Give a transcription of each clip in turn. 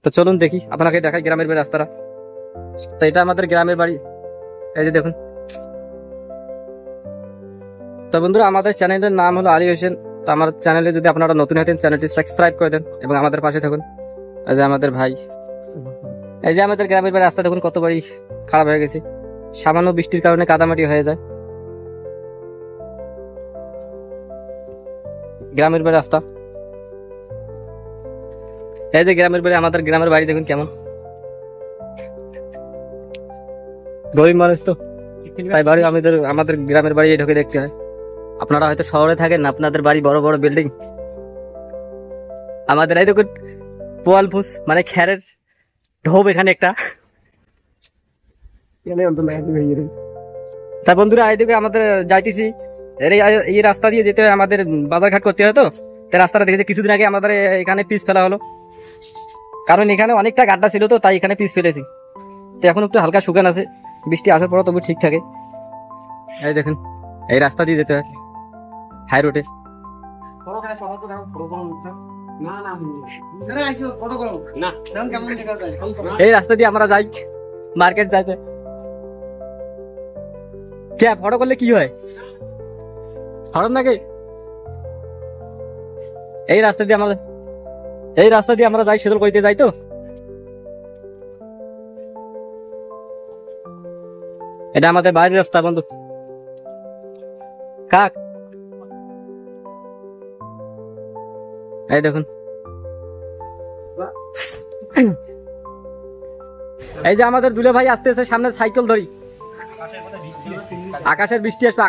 তো চলুন দেখি, আপনাকে দেখাই গ্রামের বাড়ি রাস্তাটা। তো এটা আমাদের গ্রামের বাড়ি, এই যে দেখুন। তো বন্ধুরা, আমাদের চ্যানেলের নাম হলো আলী হোসেন। তো আমার চ্যানেলে যদি আপনারা নতুন হতেন, চ্যানেলটি সাবস্ক্রাইব করে দেন এবং আমাদের পাশে থাকুন। এই যে আমাদের ভাই, এই যে আমাদের গ্রামের বাড়ি রাস্তা দেখুন কত বাড়ি খারাপ হয়ে গেছে, সামান্য বৃষ্টির কারণে কাদামাটি হয়ে যায়। গ্রামের বাড়ি রাস্তা, এই যে গ্রামের বাড়ি, আমাদের গ্রামের বাড়ি দেখুন কেমন। গরিব মানুষ তো, তাই বাড়ি আমাদের গ্রামের বাড়ি ঢুকে দেখতে হয়। আপনারা হয়তো শহরে থাকেন, আপনাদের বাড়ি বড় বড় বিল্ডিং। আমাদের এই দেখুন পোয়াল ফুস মানে খ্যারের ঢোব এখানে একটা। তা বন্ধুরা, এইদিকে আমাদের যাইতেছি, এই রাস্তা দিয়ে যেতে হয়, আমাদের বাজারঘাট করতে হয়। তো রাস্তাটা দেখেছি কিছুদিন আগে আমাদের এখানে পিচ ফেলা হলো, কারণ এখানে অনেকটা গাড্ডা ছিল, তো তাই এখানে পিচ ফেলেছি। তো এখন একটু হালকা শুকান আছে, বৃষ্টি আসার পর তবু ঠিক থাকে। এই দেখুন এই রাস্তা দিয়ে যেতে হয় হাই রোডে। এই রাস্তা দিয়ে আমরা যাই মার্কেট যাইতে। কে ফটো করলে কি হয়, হরণ নাকি? এই রাস্তা দিয়ে আমরা যাই, শীতল কইতে যাই। তো এটা আমাদের বাড়ির রাস্তা বন্ধু। কাক, এই দেখুন, এই যে আমাদের দুলে ভাই আসতেছে সামনে সাইকেল ধরি। আকাশের বৃষ্টি আসবে,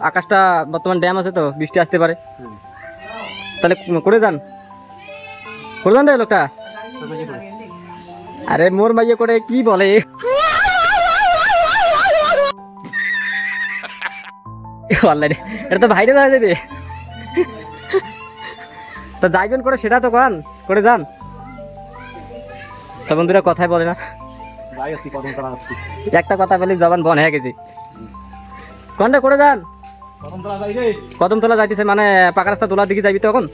আকাশটা বর্তমান ড্যাম আছে, তো বৃষ্টি আসতে পারে। তাহলে করে যান রে লোকটা। আরে মোর মাইয়ে করে কি বলে, এটা তো ভাইরে হয়ে যাবে। তো যাইবেন করে সেটা তো করে যান। তো বন্ধুরা কথাই বলে না, একটা কথা বলি জবান বন হয়ে গেছি। কোনটা করে যান? কদমতলা যাইতেছে, মানে পাকা রাস্তা দোলার দিকে যাইবি তখন,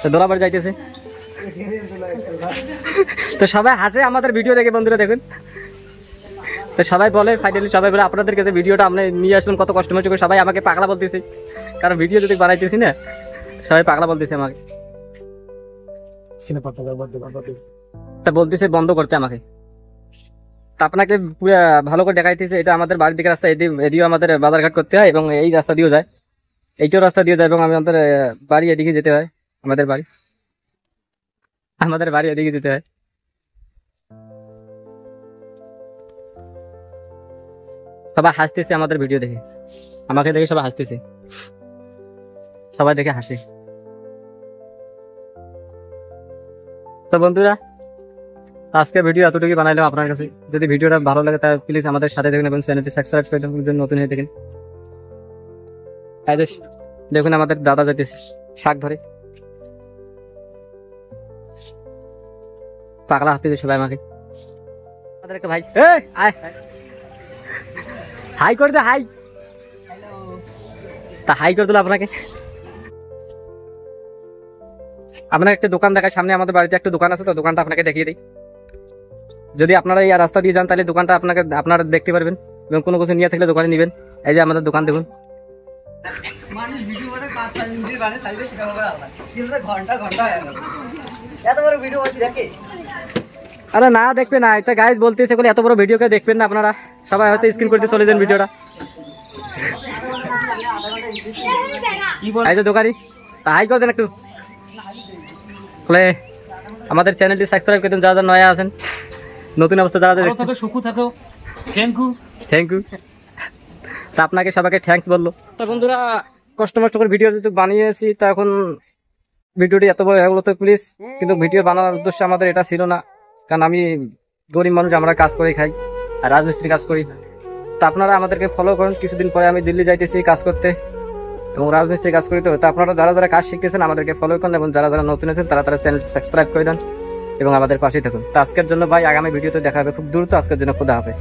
তো দোলাবাড়ি যাইতেছে। তো সবাই হাসে আমাদের ভিডিও দেখে, বন্ধুরা দেখুন। তো সবাই বলে, ফাইনালি সবাই বলে আপনাদের কাছে ভিডিওটা আপনি নিয়ে আসুন, কত কষ্ট হচ্ছে। সবাই আমাকে পাগলা বলতেছে, কারণ ভিডিও যদি বানাইতেছি না, সবাই পাগলা বলতেছে আমাকে। তা বলতেছে বন্ধ করতে আমাকে। তা আপনাকে পুরো ভালো করে দেখাইতেছে, এটা আমাদের বাড়ির দিকে রাস্তা, এদিকেও আমাদের বাজারঘাট করতে হয় এবং এই রাস্তা দিয়েও যায়, এইটাও রাস্তা দিয়ে যায় এবং আমাদের বাড়ি এদিকে যেতে হয়। আমাদের বাড়ি এদিকে যেতে হয়। সবাই হাসতেছে আমাদের ভিডিও দেখে, আমাকে দেখে সবাই হাসতেছে, সবাই দেখে হাসে। তো বন্ধুরা, আজকে ভিডিও এতটুকু বানাইলাম আপনার কাছে। যদি ভিডিওটা ভালো লাগে তাহলে প্লিজ আমাদের সাথে দেখুন এবং চ্যানেলটি সাবস্ক্রাইব করে দেন নতুন হয়ে দেখেন। দেখুন আমাদের দাদা যাইতেছে শাক ধরে, পাগলা হাতে সবাই আমাকে। ভাই হাই করে দে, হাই। তা হাই করে দিল আপনাকে। আপনার একটা দোকান দেখায়, সামনে আমাদের বাড়িতে একটা দোকান আছে, তো দোকানটা আপনাকে দেখিয়ে দিই। যদি আপনারা এই রাস্তা দিয়ে যান তাহলে দোকানটা আপনারা দেখতে পারবেন এবং কোনো কিছু নিয়ে থাকলে দোকানে নেবেন। এই যে আমাদের দোকান দেখুন। আরে না দেখবে না, এটা গাইজ বলতেছে এত বড় ভিডিওকে দেখবেন না আপনারা, সবাই হয়তো স্ক্রিন করতে চলে যান ভিডিওটা। এই যে দোকানি, হাই করে দেন একটু। আমাদের চ্যানেলটি সাবস্ক্রাইব করে দেন যারা যারা নয়া আছেন, নতুন অবস্থা যারা থ্যাংক ইউ। তা আপনাকে সবাইকে থ্যাঙ্কস বললো। তো বন্ধুরা, কষ্ট করে ভিডিও যেহেতু বানিয়েছি, তা এখন ভিডিওটি এত বড় হয়ে গেলো। তো প্লিজ, কিন্তু ভিডিও বানানোর উদ্দেশ্য আমাদের এটা ছিল না, কারণ আমি গরিব মানুষ, আমরা কাজ করে খাই আর রাজমিস্ত্রি কাজ করি। তো আপনারা আমাদেরকে ফলো করুন। কিছুদিন পরে আমি দিল্লি যাইতেছি কাজ করতে এবং রাজমিস্ত্রি কাজ করি। তো আপনারা যারা যারা কাজ শিখতেছেন আমাদেরকে ফলো করুন এবং যারা যারা নতুন আছেন তারা চ্যানেল সাবস্ক্রাইব করে দেন এবং আমাদের পাশেই থাকুন। তো আজকের জন্য ভাই, আগামী ভিডিওতে দেখা হবে খুব দ্রুত। আজকের জন্য খুদা হাফেজ।